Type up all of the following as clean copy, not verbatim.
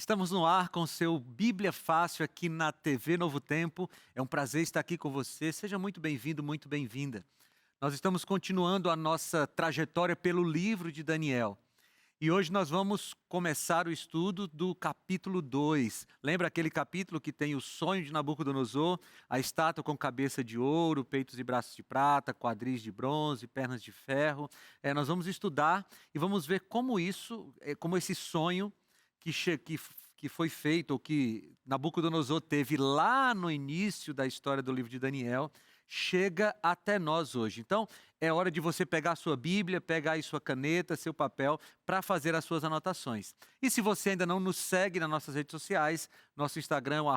Estamos no ar com o seu Bíblia Fácil aqui na TV Novo Tempo. É um prazer estar aqui com você. Seja muito bem-vindo, muito bem-vinda. Nós estamos continuando a nossa trajetória pelo livro de Daniel. E hoje nós vamos começar o estudo do capítulo 2. Lembra aquele capítulo que tem o sonho de Nabucodonosor, a estátua com cabeça de ouro, peitos e braços de prata, quadris de bronze, pernas de ferro? Nós vamos estudar e vamos ver como esse sonho que foi feito, ou que Nabucodonosor teve lá no início da história do livro de Daniel, chega até nós hoje. Então, é hora de você pegar a sua Bíblia, pegar aí sua caneta, seu papel, para fazer as suas anotações. E se você ainda não nos segue nas nossas redes sociais, nosso Instagram é o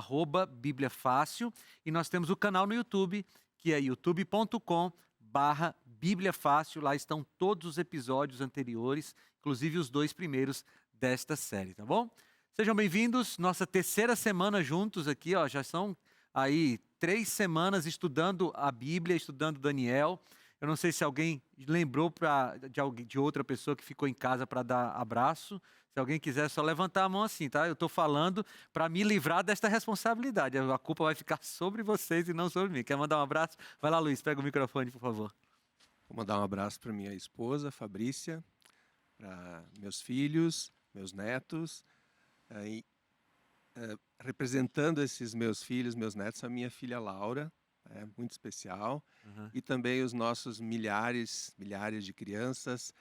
@bibliafácil, e nós temos o canal no YouTube, que é youtube.com/bibliafácil. Lá estão todos os episódios anteriores, inclusive os 2 primeiros desta série, tá bom? Sejam bem-vindos, nossa terceira semana juntos aqui, já são aí 3 semanas estudando a Bíblia, estudando Daniel. Eu não sei se alguém lembrou de outra pessoa que ficou em casa para dar abraço. Se alguém quiser, só levantar a mão assim, tá? Eu estou falando para me livrar desta responsabilidade. A culpa vai ficar sobre vocês e não sobre mim. Quer mandar um abraço? Vai lá, Luiz, pega o microfone, por favor. Vou mandar um abraço para minha esposa, Fabrícia, para meus filhos, meus netos, representando esses meus filhos, meus netos, a minha filha Laura, muito especial, e também os nossos milhares de crianças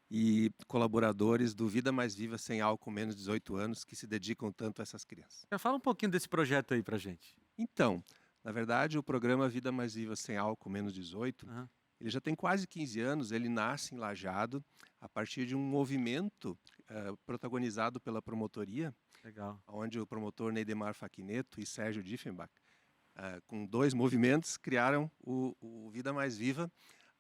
e colaboradores do Vida Mais Viva Sem Álcool Menos de 18 anos, que se dedicam tanto a essas crianças. Fala um pouquinho desse projeto aí pra gente. Então, na verdade, o programa Vida Mais Viva Sem Álcool Menos de 18, ele já tem quase 15 anos, ele nasce em Lajeado, a partir de um movimento protagonizado pela promotoria, Legal. onde o promotor Neidemar Faquineto e Sérgio Diffenbach, com 2 movimentos, criaram o Vida Mais Viva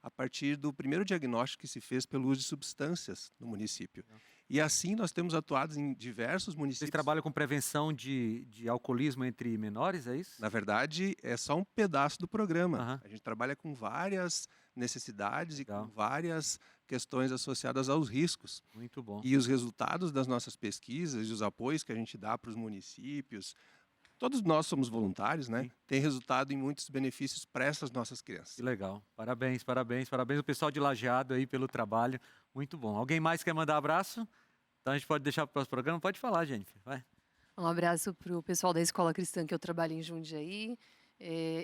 a partir do primeiro diagnóstico que se fez pelo uso de substâncias no município. E assim nós temos atuado em diversos municípios. Vocês trabalham com prevenção de alcoolismo entre menores, é isso? Na verdade, é só um pedaço do programa. Uhum. A gente trabalha com várias necessidades Legal. e com várias questões associadas aos riscos. Muito bom. E os resultados das nossas pesquisas e os apoios que a gente dá para os municípios, todos nós somos voluntários, né? Sim. Tem resultado em muitos benefícios para essas nossas crianças. Que legal. Parabéns, parabéns, parabéns ao pessoal de Lajeado aí pelo trabalho. Muito bom. Alguém mais quer mandar abraço? Então a gente pode deixar para o próximo programa? Pode falar, Jennifer. Vai. Um abraço para o pessoal da escola cristã que eu trabalho em Jundiaí.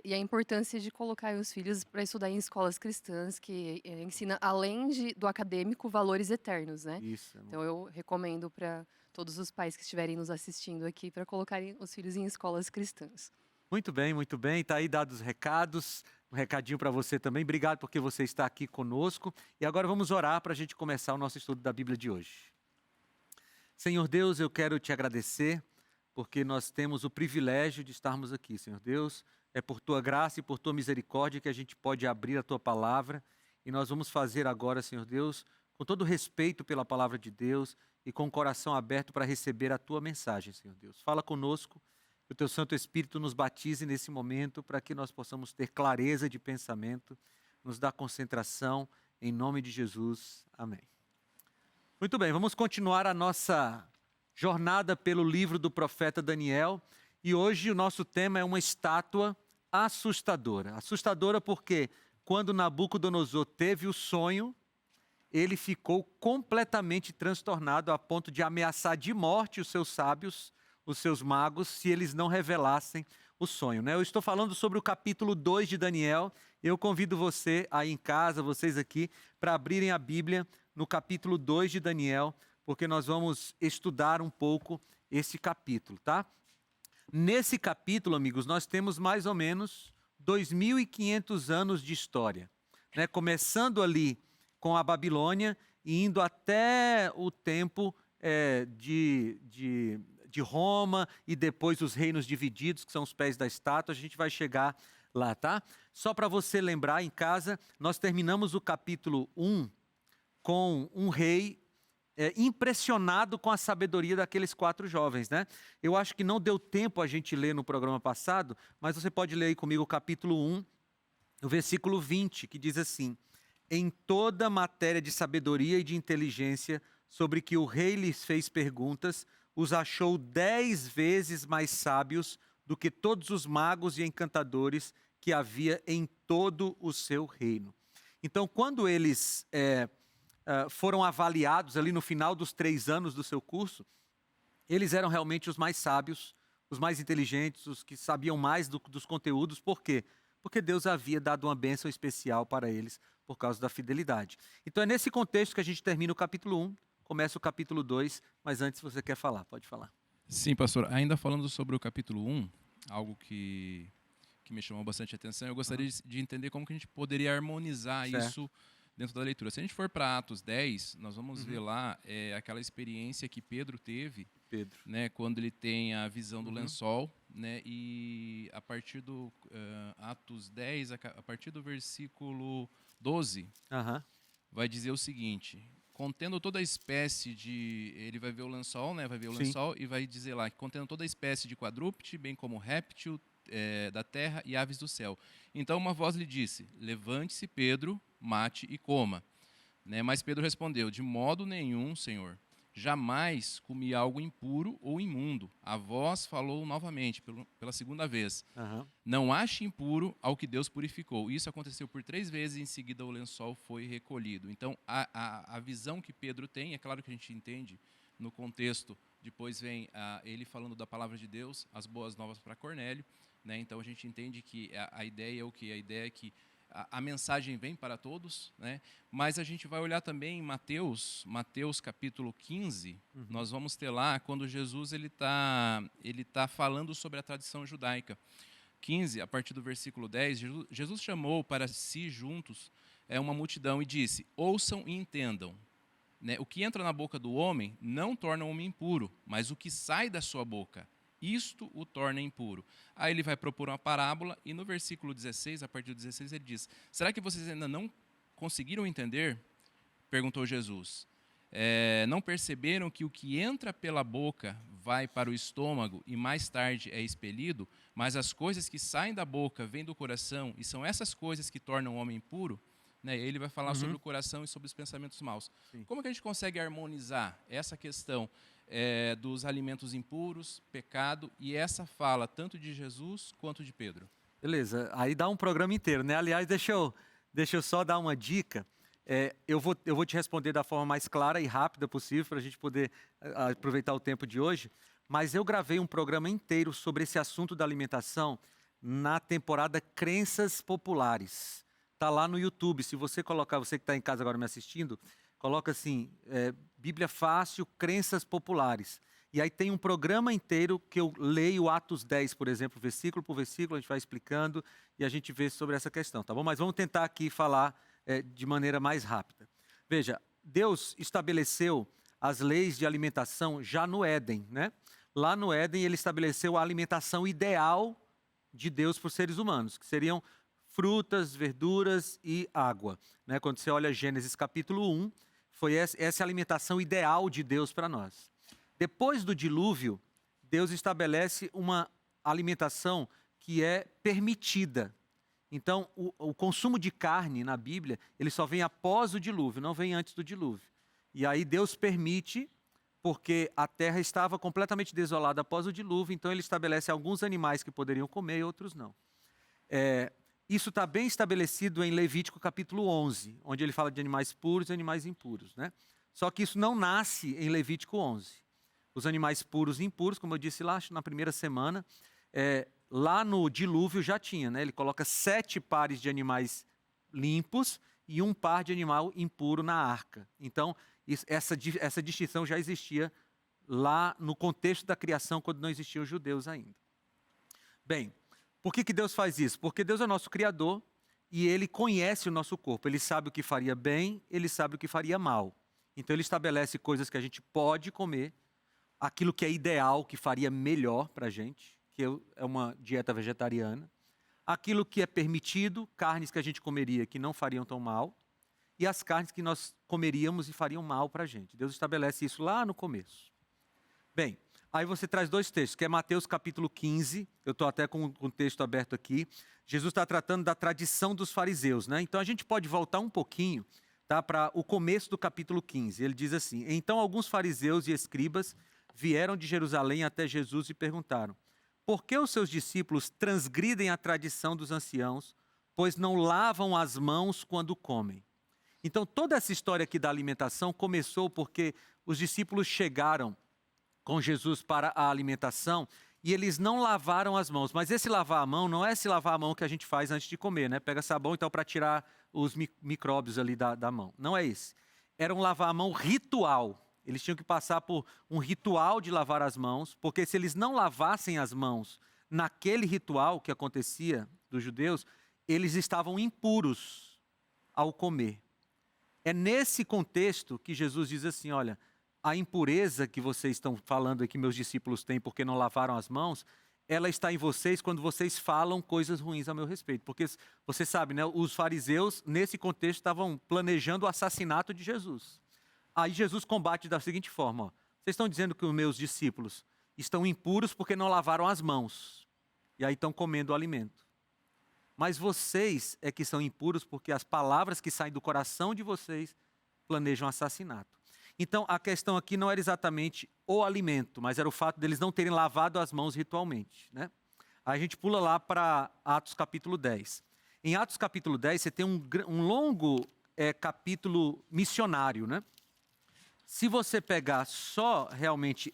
E a importância de colocar os filhos para estudar em escolas cristãs que ensina, além do acadêmico, valores eternos, né? Isso. Então eu recomendo para todos os pais que estiverem nos assistindo aqui para colocarem os filhos em escolas cristãs. Muito bem, muito bem. Está aí dados os recados. Um recadinho para você também. Obrigado porque você está aqui conosco. E agora vamos orar para a gente começar o nosso estudo da Bíblia de hoje. Senhor Deus, eu quero te agradecer porque nós temos o privilégio de estarmos aqui, Senhor Deus. É por tua graça e por tua misericórdia que a gente pode abrir a tua palavra. E nós vamos fazer agora, Senhor Deus, com todo respeito pela palavra de Deus e com o coração aberto para receber a tua mensagem, Senhor Deus. Fala conosco, que o teu Santo Espírito nos batize nesse momento para que nós possamos ter clareza de pensamento, nos dá concentração, em nome de Jesus. Amém. Muito bem, vamos continuar a nossa jornada pelo livro do profeta Daniel. E hoje o nosso tema é uma estátua assustadora. Assustadora porque quando Nabucodonosor teve o sonho, ele ficou completamente transtornado a ponto de ameaçar de morte os seus sábios, os seus magos, se eles não revelassem o sonho, né? Eu estou falando sobre o capítulo 2 de Daniel. Eu convido você aí em casa, vocês aqui, para abrirem a Bíblia no capítulo 2 de Daniel, porque nós vamos estudar um pouco esse capítulo, tá? Nesse capítulo, amigos, nós temos mais ou menos 2.500 anos de história, né? Começando ali com a Babilônia e indo até o tempo de Roma e depois os reinos divididos, que são os pés da estátua. A gente vai chegar lá, tá? Só para você lembrar em casa, nós terminamos o capítulo 1 com um rei impressionado com a sabedoria daqueles 4 jovens, né? Eu acho que não deu tempo a gente ler no programa passado, mas você pode ler aí comigo o capítulo 1, o versículo 20, que diz assim: em toda matéria de sabedoria e de inteligência sobre que o rei lhes fez perguntas, os achou 10 vezes mais sábios do que todos os magos e encantadores que havia em todo o seu reino. Então, quando eles foram avaliados ali no final dos 3 anos do seu curso, eles eram realmente os mais sábios, os mais inteligentes, os que sabiam mais dos conteúdos. Por quê? Porque Deus havia dado uma bênção especial para eles por causa da fidelidade. Então é nesse contexto que a gente termina o capítulo 1, começa o capítulo 2, mas antes você quer falar, pode falar. Sim, pastor. Ainda falando sobre o capítulo 1, algo que me chamou bastante atenção, eu gostaria de entender como que a gente poderia harmonizar isso dentro da leitura. Se a gente for para Atos 10, nós vamos ver lá aquela experiência que Pedro teve, né, quando ele tem a visão do lençol, né, e a partir do Atos 10, a partir do versículo 12, vai dizer o seguinte: contendo toda a espécie de... Ele vai ver o lençol, né, vai ver o lençol e vai dizer lá que contendo toda a espécie de quadrúpede, bem como réptil da terra e aves do céu. Então uma voz lhe disse: levante-se, Pedro, mate e coma. Né? Mas Pedro respondeu: de modo nenhum, Senhor. Jamais comi algo impuro ou imundo. A voz falou novamente, pela segunda vez: não ache impuro ao que Deus purificou. Isso aconteceu por 3 vezes e em seguida o lençol foi recolhido. Então, a visão que Pedro tem, é claro que a gente entende no contexto, depois vem ele falando da palavra de Deus, as boas novas para Cornélio. Né? Então, a gente entende que a ideia é o quê? A ideia é que a mensagem vem para todos, né? Mas a gente vai olhar também em Mateus capítulo 15, nós vamos ter lá, quando Jesus ele tá falando sobre a tradição judaica. 15, a partir do versículo 10, Jesus chamou para si juntos uma multidão e disse: ouçam e entendam. Né? O que entra na boca do homem não torna o homem impuro, mas o que sai da sua boca, isto o torna impuro. Aí ele vai propor uma parábola e no versículo 16, a partir do 16, ele diz: será que vocês ainda não conseguiram entender? Perguntou Jesus. Não perceberam que o que entra pela boca vai para o estômago e mais tarde é expelido, mas as coisas que saem da boca vêm do coração e são essas coisas que tornam o homem impuro? Né? Ele vai falar sobre o coração e sobre os pensamentos maus. Sim. Como que a gente consegue harmonizar essa questão dos alimentos impuros, pecado, e essa fala tanto de Jesus quanto de Pedro? Beleza, aí dá um programa inteiro, né? Aliás, deixa eu só dar uma dica. Eu vou te responder da forma mais clara e rápida possível para a gente poder aproveitar o tempo de hoje, mas eu gravei um programa inteiro sobre esse assunto da alimentação na temporada Crenças Populares. Está lá no YouTube. Se você colocar, você que está em casa agora me assistindo, coloca assim, Bíblia Fácil, Crenças Populares. E aí tem um programa inteiro que eu leio Atos 10, por exemplo, versículo por versículo, a gente vai explicando e a gente vê sobre essa questão, tá bom? Mas vamos tentar aqui falar de maneira mais rápida. Veja, Deus estabeleceu as leis de alimentação já no Éden, né? Lá no Éden ele estabeleceu a alimentação ideal de Deus para os seres humanos, que seriam frutas, verduras e água. Né? Quando você olha Gênesis capítulo 1, foi essa alimentação ideal de Deus para nós. Depois do dilúvio, Deus estabelece uma alimentação que é permitida. Então, o consumo de carne na Bíblia, ele só vem após o dilúvio, não vem antes do dilúvio. E aí Deus permite, porque a terra estava completamente desolada após o dilúvio, então ele estabelece alguns animais que poderiam comer e outros não. Isso está bem estabelecido em Levítico capítulo 11, onde ele fala de animais puros e animais impuros. Né? Só que isso não nasce em Levítico 11. Os animais puros e impuros, como eu disse lá na primeira semana, lá no dilúvio já tinha. Né? Ele coloca 7 pares de animais limpos e 1 par de animal impuro na arca. Então, essa distinção já existia lá no contexto da criação, quando não existiam judeus ainda. Bem, por que Deus faz isso? Porque Deus é nosso Criador e Ele conhece o nosso corpo. Ele sabe o que faria bem, Ele sabe o que faria mal. Então Ele estabelece coisas que a gente pode comer, aquilo que é ideal, que faria melhor para a gente, que é uma dieta vegetariana. Aquilo que é permitido, carnes que a gente comeria que não fariam tão mal, e as carnes que nós comeríamos e fariam mal para a gente. Deus estabelece isso lá no começo. Bem, aí você traz 2 textos, que é Mateus capítulo 15, eu estou até com o texto aberto aqui. Jesus está tratando da tradição dos fariseus, né? Então a gente pode voltar um pouquinho, tá, para o começo do capítulo 15. Ele diz assim: então alguns fariseus e escribas vieram de Jerusalém até Jesus e perguntaram: por que os seus discípulos transgridem a tradição dos anciãos, pois não lavam as mãos quando comem? Então, toda essa história aqui da alimentação começou porque os discípulos chegaram com Jesus para a alimentação e eles não lavaram as mãos. Mas esse lavar a mão não é esse lavar a mão que a gente faz antes de comer, né? Pega sabão então para tirar os micróbios ali da mão. Não é esse. Era um lavar a mão ritual. Eles tinham que passar por um ritual de lavar as mãos, porque se eles não lavassem as mãos naquele ritual que acontecia dos judeus, eles estavam impuros ao comer. É nesse contexto que Jesus diz assim, olha, a impureza que vocês estão falando aqui, meus discípulos têm porque não lavaram as mãos, ela está em vocês quando vocês falam coisas ruins a meu respeito. Porque você sabe, né, os fariseus, nesse contexto, estavam planejando o assassinato de Jesus. Aí Jesus combate da seguinte forma, ó, vocês estão dizendo que os meus discípulos estão impuros porque não lavaram as mãos. E aí estão comendo o alimento. Mas vocês é que são impuros porque as palavras que saem do coração de vocês planejam assassinato. Então, a questão aqui não era exatamente o alimento, mas era o fato deles não terem lavado as mãos ritualmente, né? Aí a gente pula lá para Atos capítulo 10. Em Atos capítulo 10, você tem um longo capítulo missionário, né? Se você pegar só realmente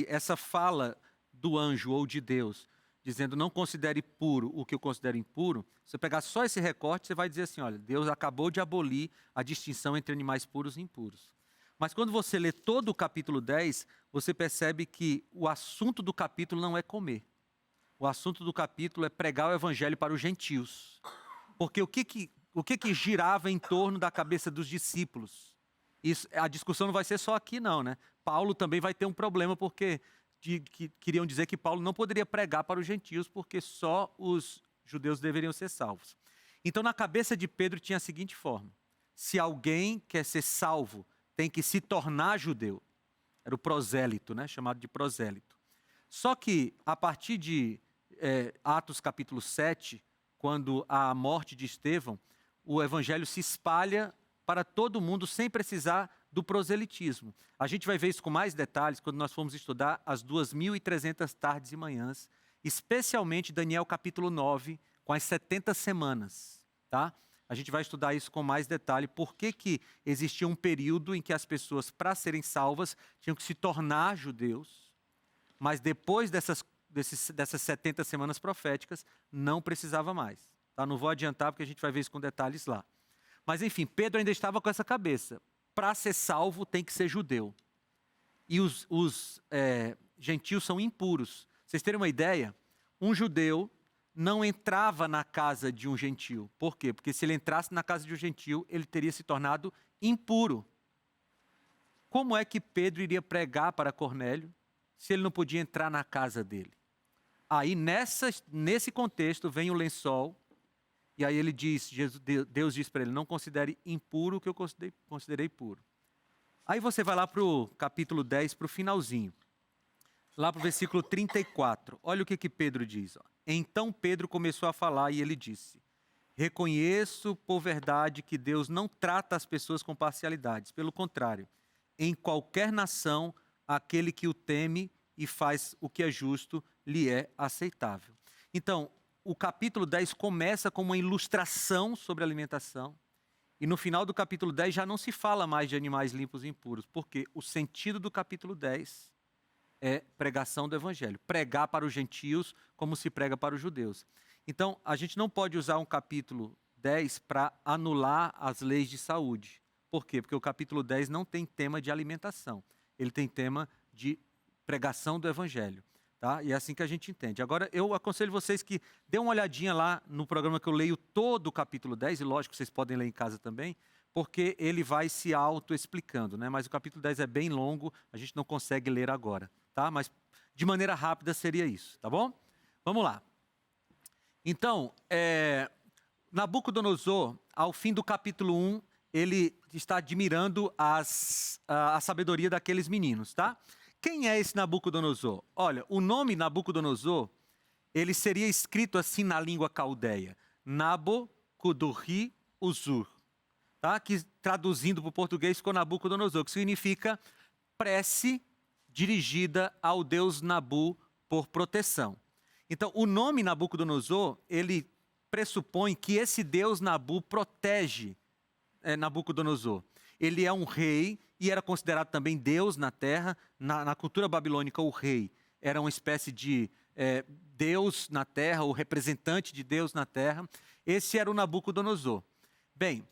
essa fala do anjo ou de Deus, dizendo não considere puro o que eu considero impuro, você pegar só esse recorte, você vai dizer assim, olha, Deus acabou de abolir a distinção entre animais puros e impuros. Mas quando você lê todo o capítulo 10, você percebe que o assunto do capítulo não é comer. O assunto do capítulo é pregar o evangelho para os gentios. Porque o que girava em torno da cabeça dos discípulos? A discussão não vai ser só aqui não, né? Paulo também vai ter um problema porque queriam dizer que Paulo não poderia pregar para os gentios porque só os judeus deveriam ser salvos. Então na cabeça de Pedro tinha a seguinte forma: se alguém quer ser salvo, tem que se tornar judeu. Era o prosélito, né? Chamado de prosélito. Só que, a partir de Atos capítulo 7, quando há a morte de Estevão, o evangelho se espalha para todo mundo sem precisar do proselitismo. A gente vai ver isso com mais detalhes quando nós formos estudar as 2.300 tardes e manhãs, especialmente Daniel capítulo 9, com as 70 semanas, tá? A gente vai estudar isso com mais detalhe, por que existia um período em que as pessoas, para serem salvas, tinham que se tornar judeus, mas depois dessas 70 semanas proféticas, não precisava mais. Tá? Não vou adiantar, porque a gente vai ver isso com detalhes lá. Mas, enfim, Pedro ainda estava com essa cabeça. Para ser salvo, tem que ser judeu. E os gentios são impuros. Vocês terem uma ideia, um judeu não entrava na casa de um gentio. Por quê? Porque se ele entrasse na casa de um gentio, ele teria se tornado impuro. Como é que Pedro iria pregar para Cornélio se ele não podia entrar na casa dele? Aí, nesse contexto, vem o lençol, e aí ele diz, Deus diz para ele, não considere impuro o que eu considerei puro. Aí você vai lá para o capítulo 10, para o finalzinho. Lá para o versículo 34. Olha o que Pedro diz, ó. Então Pedro começou a falar e ele disse: reconheço por verdade que Deus não trata as pessoas com parcialidades. Pelo contrário, em qualquer nação, aquele que o teme e faz o que é justo, lhe é aceitável. Então, o capítulo 10 começa com uma ilustração sobre alimentação. E no final do capítulo 10 já não se fala mais de animais limpos e impuros, porque o sentido do capítulo 10 é pregação do evangelho. Pregar para os gentios como se prega para os judeus. Então, a gente não pode usar um capítulo 10 para anular as leis de saúde. Por quê? Porque o capítulo 10 não tem tema de alimentação. Ele tem tema de pregação do evangelho. Tá? E é assim que a gente entende. Agora, eu aconselho vocês que dêem uma olhadinha lá no programa que eu leio todo o capítulo 10, e lógico, vocês podem ler em casa também, porque ele vai se auto-explicando, né? Mas o capítulo 10 é bem longo, a gente não consegue ler agora, tá? Mas de maneira rápida seria isso, tá bom? Vamos lá. Então, Nabucodonosor, ao fim do capítulo 1, ele está admirando a sabedoria daqueles meninos, tá? Quem é esse Nabucodonosor? Olha, o nome Nabucodonosor, ele seria escrito assim na língua caldeia. Nabucodonosor, tá? Que traduzindo para o português ficou Nabucodonosor, que significa prece dirigida ao deus Nabu por proteção. Então, o nome Nabucodonosor, ele pressupõe que esse deus Nabu protege Nabucodonosor. Ele é um rei e era considerado também Deus na terra. Na cultura babilônica, o rei era uma espécie de Deus na terra, o representante de Deus na terra. Esse era o Nabucodonosor. Bem,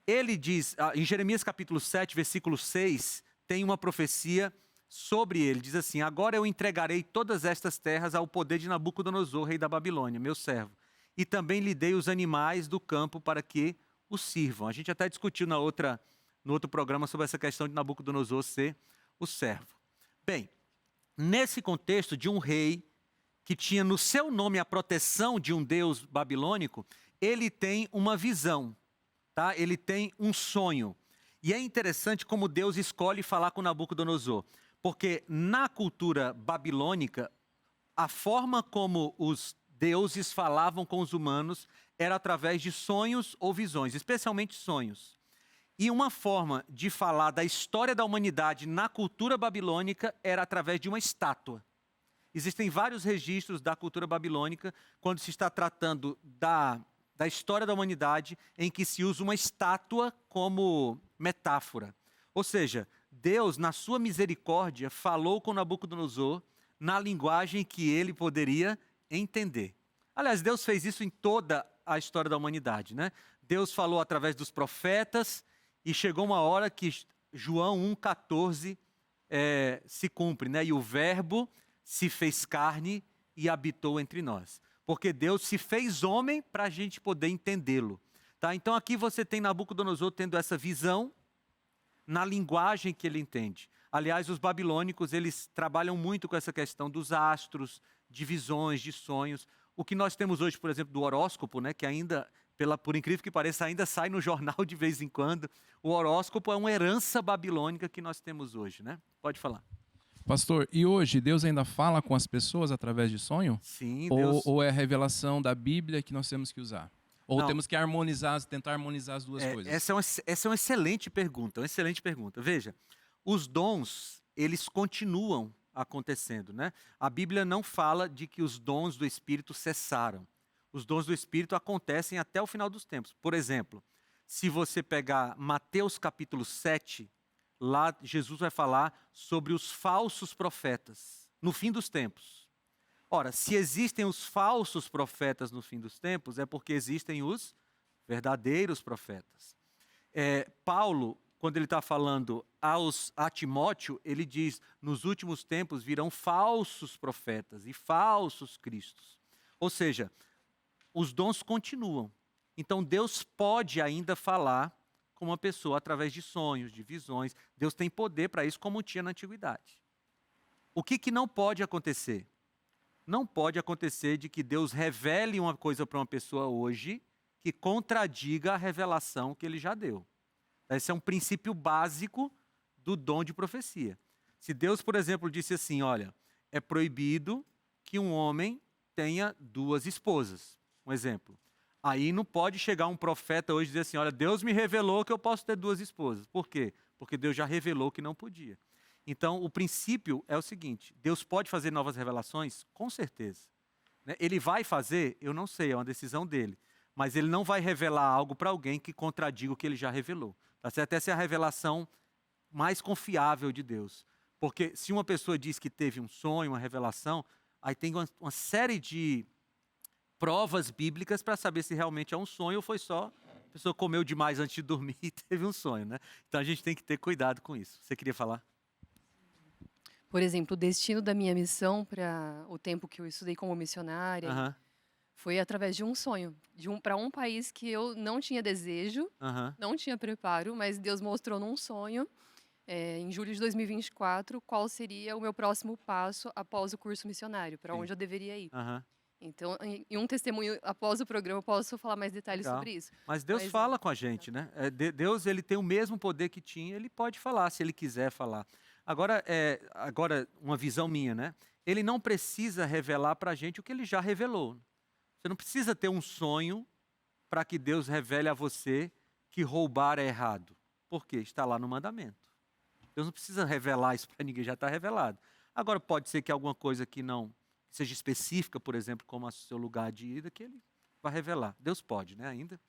ele diz, em Jeremias capítulo 7, versículo 6, tem uma profecia sobre ele. Diz assim: agora eu entregarei todas estas terras ao poder de Nabucodonosor, rei da Babilônia, meu servo. E também lhe dei os animais do campo para que o sirvam. A gente até discutiu no outro programa sobre essa questão de Nabucodonosor ser o servo. Bem, nesse contexto de um rei que tinha no seu nome a proteção de um deus babilônico, ele tem uma visão, tá? Ele tem um sonho. E é interessante como Deus escolhe falar com Nabucodonosor, porque na cultura babilônica, a forma como os deuses falavam com os humanos era através de sonhos ou visões, especialmente sonhos. E uma forma de falar da história da humanidade na cultura babilônica era através de uma estátua. Existem vários registros da cultura babilônica quando se está tratando da história da humanidade em que se usa uma estátua como metáfora. Ou seja, Deus, na sua misericórdia, falou com Nabucodonosor na linguagem que ele poderia entender. Aliás, Deus fez isso em toda a história da humanidade, né? Deus falou através dos profetas e chegou uma hora que João 1,14 se cumpre, né? E o verbo se fez carne e habitou entre nós. Porque Deus se fez homem para a gente poder entendê-lo. Tá? Então aqui você tem Nabucodonosor tendo essa visão na linguagem que ele entende. Aliás, os babilônicos, eles trabalham muito com essa questão dos astros, de visões, de sonhos. O que nós temos hoje, por exemplo, do horóscopo, né, que ainda, por incrível que pareça, ainda sai no jornal de vez em quando. O horóscopo é uma herança babilônica que nós temos hoje, né? Pode falar. Pastor, e hoje Deus ainda fala com as pessoas através de sonho? Sim, Deus... Ou é a revelação da Bíblia que nós temos que usar? Ou Não. temos que tentar harmonizar as duas coisas? Essa é uma excelente pergunta, Veja, os dons, eles continuam acontecendo, né? A Bíblia não fala de que os dons do Espírito cessaram. Os dons do Espírito acontecem até o final dos tempos. Por exemplo, se você pegar Mateus capítulo 7, lá Jesus vai falar sobre os falsos profetas no fim dos tempos. Ora, se existem os falsos profetas no fim dos tempos, é porque existem os verdadeiros profetas. Paulo, quando ele está falando a Timóteo, ele diz, nos últimos tempos virão falsos profetas e falsos cristos. Ou seja, os dons continuam. Então Deus pode ainda falar com uma pessoa através de sonhos, de visões. Deus tem poder para isso, como tinha na antiguidade. O que não pode acontecer? Não pode acontecer de que Deus revele uma coisa para uma pessoa hoje que contradiga a revelação que ele já deu. Esse é um princípio básico do dom de profecia. Se Deus, por exemplo, disse assim, olha, é proibido que um homem tenha 2 esposas. Um exemplo. Aí não pode chegar um profeta hoje e dizer assim, olha, Deus me revelou que eu posso ter 2 esposas. Por quê? Porque Deus já revelou que não podia. Então, o princípio é o seguinte, Deus pode fazer novas revelações? Com certeza. Ele vai fazer? Eu não sei, é uma decisão dele. Mas ele não vai revelar algo para alguém que contradiga o que ele já revelou. Tá certo? Essa é a revelação mais confiável de Deus. Porque se uma pessoa diz que teve um sonho, uma revelação, aí tem uma série de provas bíblicas para saber se realmente é um sonho ou foi só a pessoa comeu demais antes de dormir e teve um sonho, né? Então a gente tem que ter cuidado com isso. Você queria falar? Por exemplo, o destino da minha missão para o tempo que eu estudei como missionária foi através de um sonho, para um país que eu não tinha desejo, não tinha preparo, mas Deus mostrou num sonho, em julho de 2024, qual seria o meu próximo passo após o curso missionário, para onde eu deveria ir. Então, em um testemunho após o programa, eu posso falar mais detalhes sobre isso. Mas Deus fala com a gente, né? Deus, ele tem o mesmo poder que tinha, ele pode falar, se ele quiser falar. Agora, uma visão minha, né? Ele não precisa revelar para a gente o que ele já revelou. Você não precisa ter um sonho para que Deus revele a você que roubar é errado. Por quê? Está lá no mandamento. Deus não precisa revelar isso para ninguém, já está revelado. Agora, pode ser que alguma coisa que não seja específica, por exemplo, como o seu lugar de ida, que ele vai revelar. Deus pode, né, ainda.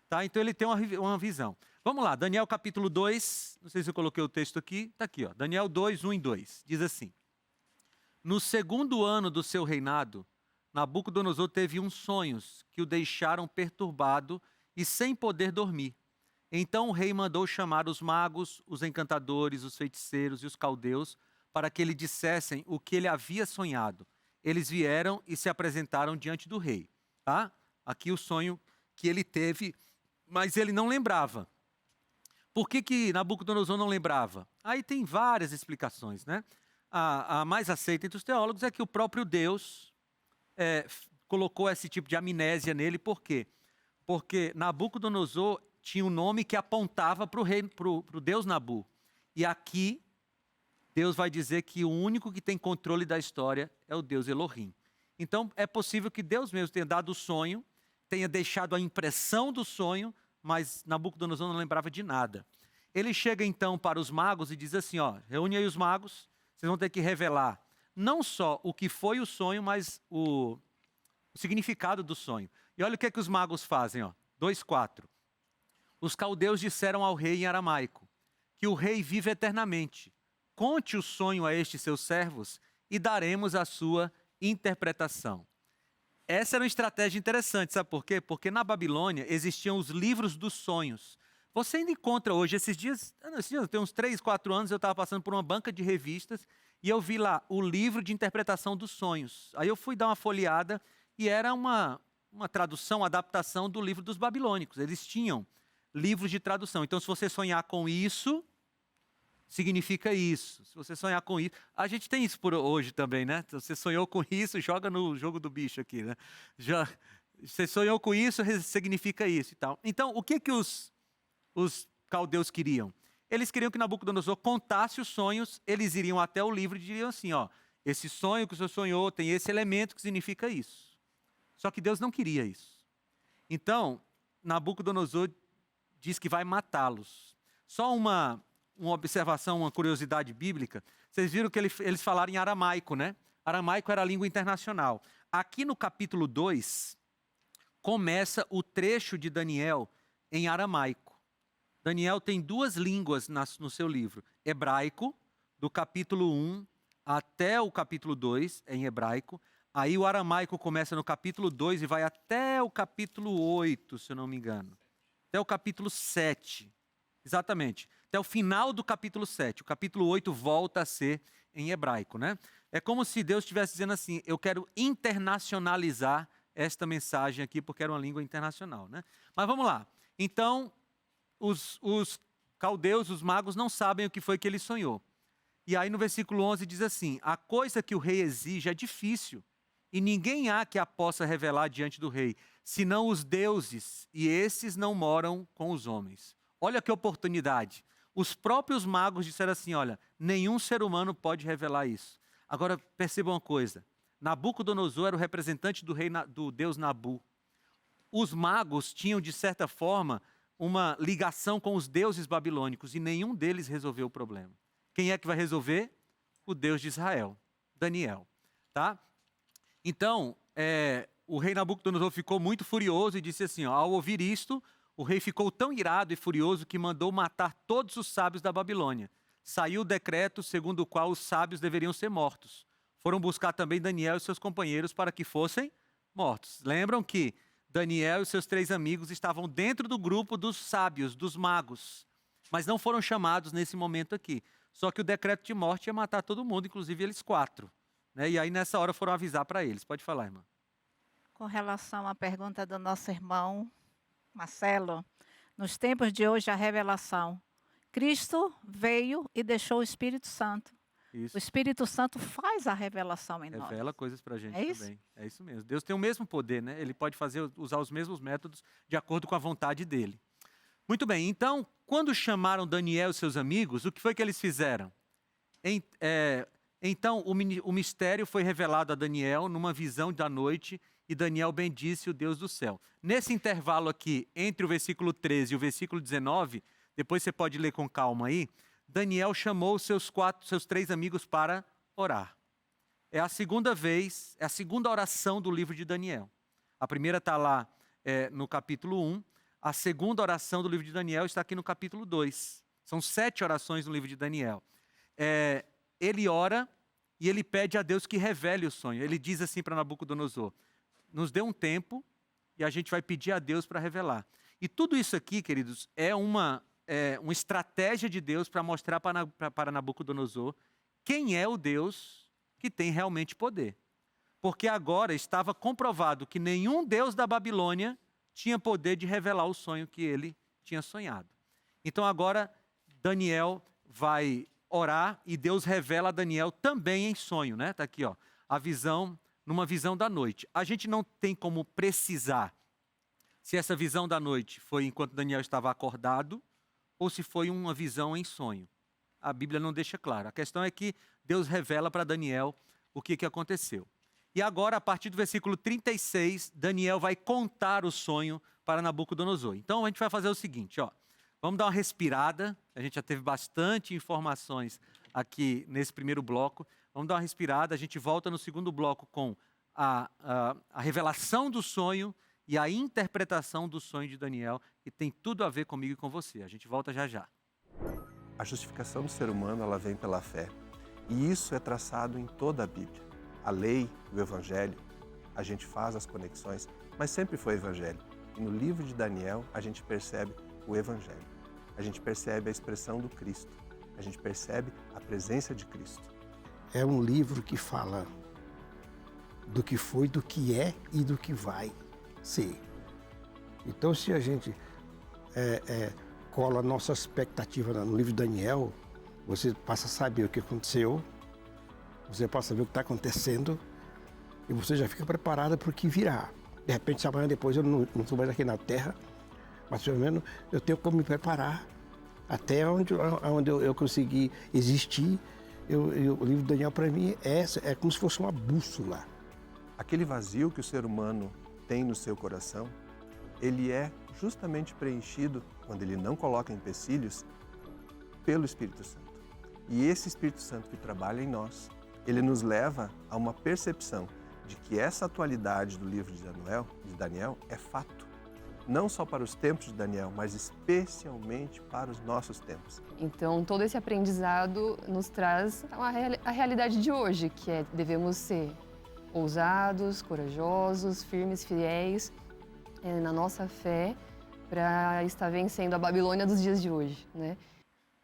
Tá? Então, ele tem uma visão. Vamos lá, Daniel capítulo 2, não sei se eu coloquei o texto aqui, está aqui, ó, Daniel 2, 1 e 2, diz assim: No segundo ano do seu reinado, Nabucodonosor teve uns sonhos que o deixaram perturbado e sem poder dormir. Então o rei mandou chamar os magos, os encantadores, os feiticeiros e os caldeus para que lhe dissessem o que ele havia sonhado. Eles vieram e se apresentaram diante do rei. Tá? Aqui o sonho que ele teve, mas ele não lembrava. Por que Nabucodonosor não lembrava? Aí tem várias explicações, né? A mais aceita entre os teólogos é que o próprio Deus colocou esse tipo de amnésia nele. Por quê? Porque Nabucodonosor tinha um nome que apontava para o Deus Nabu. E aqui, Deus vai dizer que o único que tem controle da história é o Deus Elohim. Então, é possível que Deus mesmo tenha dado o sonho, tenha deixado a impressão do sonho, mas Nabucodonosor não lembrava de nada. Ele chega então para os magos e diz assim, ó, reúne aí os magos, vocês vão ter que revelar não só o que foi o sonho, mas o significado do sonho. E olha o que os magos fazem, ó, 2:4. Os caldeus disseram ao rei em aramaico, que o rei vive eternamente. Conte o sonho a estes seus servos e daremos a sua interpretação. Essa era uma estratégia interessante, sabe por quê? Porque na Babilônia existiam os livros dos sonhos. Você ainda encontra hoje, esses dias tem uns 3, 4 anos, eu estava passando por uma banca de revistas e eu vi lá o livro de interpretação dos sonhos. Aí eu fui dar uma folheada e era uma tradução, uma adaptação do livro dos babilônicos. Eles tinham livros de tradução. Então, se você sonhar com isso, significa isso. Se você sonhar com isso... A gente tem isso por hoje também, né? Se você sonhou com isso, joga no jogo do bicho aqui, né? Você sonhou com isso, significa isso e tal. Então, o que os caldeus queriam? Eles queriam que Nabucodonosor contasse os sonhos, eles iriam até o livro e diriam assim, ó, esse sonho que o senhor sonhou tem esse elemento que significa isso. Só que Deus não queria isso. Então, Nabucodonosor diz que vai matá-los. Só uma observação, uma curiosidade bíblica. Vocês viram que eles falaram em aramaico, né? Aramaico era a língua internacional. Aqui no capítulo 2, começa o trecho de Daniel em aramaico. Daniel tem 2 línguas no seu livro. Hebraico, do capítulo 1 até o capítulo 2, em hebraico. Aí o aramaico começa no capítulo 2 e vai até o capítulo 8, se eu não me engano. Até o capítulo 7. Exatamente. Até o final do capítulo 7. O capítulo 8 volta a ser em hebraico, né? É como se Deus estivesse dizendo assim, eu quero internacionalizar esta mensagem aqui, porque era uma língua internacional, né? Mas vamos lá. Então, os caldeus, os magos, não sabem o que foi que ele sonhou. E aí no versículo 11 diz assim, a coisa que o rei exige é difícil, e ninguém há que a possa revelar diante do rei, senão os deuses, e esses não moram com os homens. Olha que oportunidade. Os próprios magos disseram assim, olha, nenhum ser humano pode revelar isso. Agora, percebam uma coisa. Nabucodonosor era o representante do rei, do deus Nabu. Os magos tinham, de certa forma, uma ligação com os deuses babilônicos, e nenhum deles resolveu o problema. Quem é que vai resolver? O Deus de Israel, Daniel. Tá? Então, o rei Nabucodonosor ficou muito furioso e disse assim, ó, ao ouvir isto, o rei ficou tão irado e furioso que mandou matar todos os sábios da Babilônia. Saiu o decreto segundo o qual os sábios deveriam ser mortos. Foram buscar também Daniel e seus companheiros para que fossem mortos. Lembram que Daniel e seus 3 amigos estavam dentro do grupo dos sábios, dos magos, mas não foram chamados nesse momento aqui. Só que o decreto de morte ia matar todo mundo, inclusive eles 4. Né? E aí nessa hora foram avisar para eles. Pode falar, irmã. Com relação à pergunta do nosso irmão Marcelo, nos tempos de hoje a revelação. Cristo veio e deixou o Espírito Santo. Isso. O Espírito Santo faz a revelação em nós. Revela coisas para a gente É isso? também. É isso mesmo. Deus tem o mesmo poder, né? Ele pode usar os mesmos métodos de acordo com a vontade dele. Muito bem, então, quando chamaram Daniel e seus amigos, o que foi que eles fizeram? Então, o mistério foi revelado a Daniel numa visão da noite, e Daniel bendisse o Deus do céu. Nesse intervalo aqui, entre o versículo 13 e o versículo 19, depois você pode ler com calma aí, Daniel chamou seus 3 amigos para orar. É a segunda vez, é a segunda oração do livro de Daniel. A primeira está lá no capítulo 1. A segunda oração do livro de Daniel está aqui no capítulo 2. São 7 orações no livro de Daniel. Ele ora e ele pede a Deus que revele o sonho. Ele diz assim para Nabucodonosor: nos dê um tempo e a gente vai pedir a Deus para revelar. E tudo isso aqui, queridos, é uma estratégia de Deus para mostrar para Nabucodonosor quem é o Deus que tem realmente poder. Porque agora estava comprovado que nenhum Deus da Babilônia tinha poder de revelar o sonho que ele tinha sonhado. Então agora Daniel vai orar e Deus revela a Daniel também em sonho, né? Está aqui, ó, a visão, numa visão da noite. A gente não tem como precisar se essa visão da noite foi enquanto Daniel estava acordado ou se foi uma visão em sonho. A Bíblia não deixa claro. A questão é que Deus revela para Daniel o que aconteceu. E agora, a partir do versículo 36, Daniel vai contar o sonho para Nabucodonosor. Então, a gente vai fazer o seguinte, ó. Vamos dar uma respirada. A gente já teve bastante informações aqui nesse primeiro bloco. Vamos dar uma respirada. A gente volta no segundo bloco com a revelação do sonho e a interpretação do sonho de Daniel, que tem tudo a ver comigo e com você. A gente volta já já. A justificação do ser humano, ela vem pela fé. E isso é traçado em toda a Bíblia. A lei, o Evangelho, a gente faz as conexões, mas sempre foi Evangelho. E no livro de Daniel, a gente percebe o Evangelho. A gente percebe a expressão do Cristo. A gente percebe a presença de Cristo. É um livro que fala do que foi, do que é e do que vai ser. Então, se a gente cola a nossa expectativa no livro de Daniel, você passa a saber o que aconteceu, você passa a saber o que está acontecendo e você já fica preparada para o que virá. De repente, se amanhã depois eu não estou mais aqui na Terra, mas pelo menos eu tenho como me preparar até onde eu conseguir existir. O livro de Daniel, para mim, é como se fosse uma bússola. Aquele vazio que o ser humano tem no seu coração, ele é justamente preenchido, quando ele não coloca empecilhos, pelo Espírito Santo. E esse Espírito Santo que trabalha em nós, ele nos leva a uma percepção de que essa atualidade do livro de Daniel é fato. Não só para os tempos de Daniel, mas especialmente para os nossos tempos. Então, todo esse aprendizado nos traz a realidade de hoje, que é devemos ser ousados, corajosos, firmes, fiéis na nossa fé para estar vencendo a Babilônia dos dias de hoje, né?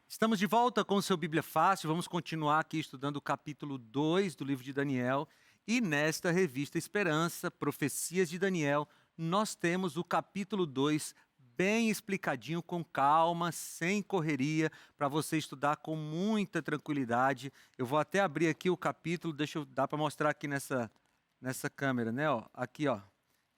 Estamos de volta com o seu Bíblia Fácil. Vamos continuar aqui estudando o capítulo 2 do livro de Daniel. E nesta revista Esperança, Profecias de Daniel, nós temos o capítulo 2 bem explicadinho, com calma, sem correria, para você estudar com muita tranquilidade. Eu vou até abrir aqui o capítulo, dá para mostrar aqui nessa câmera, né? Ó, aqui, ó,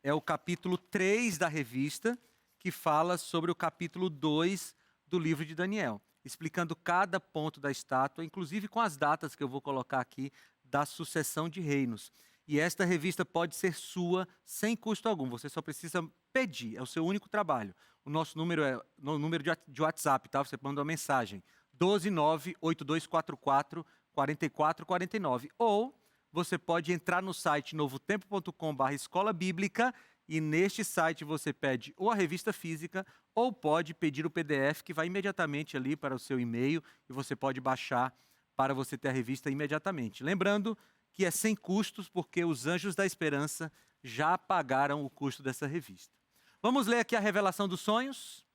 é o capítulo 3 da revista, que fala sobre o capítulo 2 do livro de Daniel, explicando cada ponto da estátua, inclusive com as datas que eu vou colocar aqui da sucessão de reinos. E esta revista pode ser sua sem custo algum, você só precisa pedir, é o seu único trabalho. O nosso número é no número de WhatsApp, tá? Você manda uma mensagem, 12982444449, ou você pode entrar no site novotempo.com/escola bíblica e neste site você pede ou a revista física ou pode pedir o PDF que vai imediatamente ali para o seu e-mail e você pode baixar para você ter a revista imediatamente. Lembrando que é sem custos porque os Anjos da Esperança já pagaram o custo dessa revista. Vamos ler aqui a revelação dos sonhos.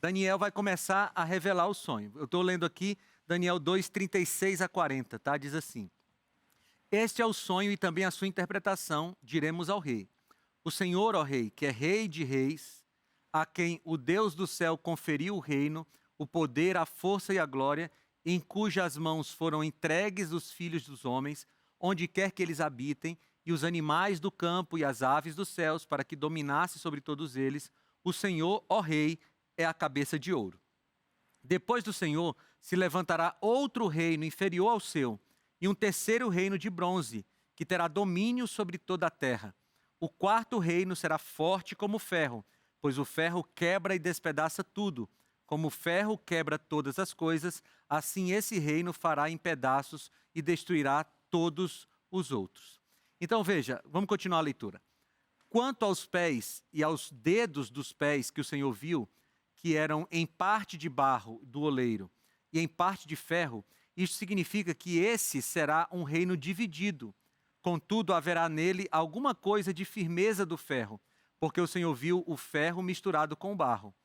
Daniel vai começar a revelar o sonho. Eu estou lendo aqui Daniel 2, 36 a 40, tá? Diz assim: este é o sonho e também a sua interpretação, diremos ao rei. O Senhor, ó rei, que é rei de reis, a quem o Deus do céu conferiu o reino, o poder, a força e a glória, em cujas mãos foram entregues os filhos dos homens, onde quer que eles habitem, e os animais do campo e as aves dos céus, para que dominasse sobre todos eles, o Senhor, ó rei, é a cabeça de ouro. Depois do Senhor se levantará outro reino inferior ao seu, e um terceiro reino de bronze, que terá domínio sobre toda a terra. O quarto reino será forte como ferro, pois o ferro quebra e despedaça tudo. Como o ferro quebra todas as coisas, assim esse reino fará em pedaços e destruirá todos os outros. Então veja, vamos continuar a leitura. Quanto aos pés e aos dedos dos pés que o Senhor viu, que eram em parte de barro do oleiro e em parte de ferro, isso significa que esse será um reino dividido. Contudo, haverá nele alguma coisa de firmeza do ferro, porque o Senhor viu o ferro misturado com o barro.